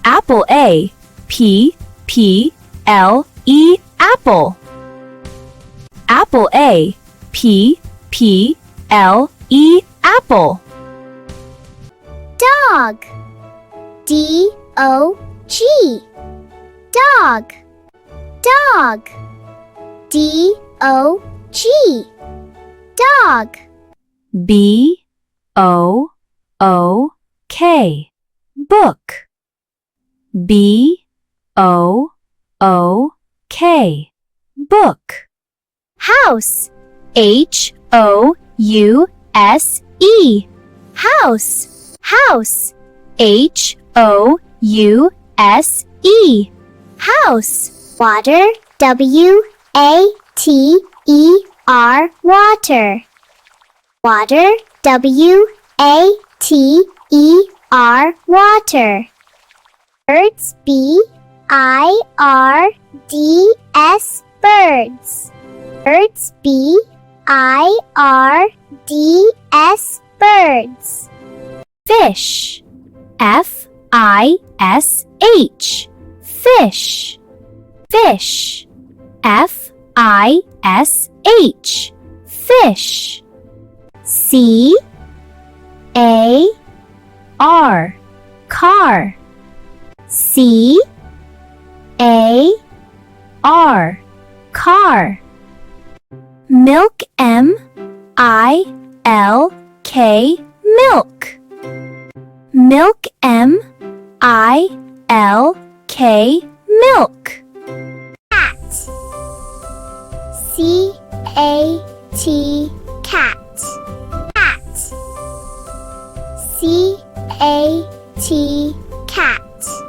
Apple A. P, P, L, E, apple. Apple A. P, P, L, E, apple. Dog. D-O-G. Dog. Dog. D-O-G. Dog. B, O, O, K. Book. B, O, O, K. Book. House. H-O-U-S-E. House. House. H-O-U-S-E. House. Water. W-A-T-E-R. Water. Water. W-A-T-E-R. Water. Birds. B-I-R-D-S. Birds. Birds. B-I-R-D-S. Birds. Fish. F-I-S-H. Fish. Fish. F-I-S-H. Fish. C-A-R. Car. C-A-R. Car. Milk. M-I-L-K. Milk. Milk. M-I-L-K. Milk. Cat. C-A-T. Cat.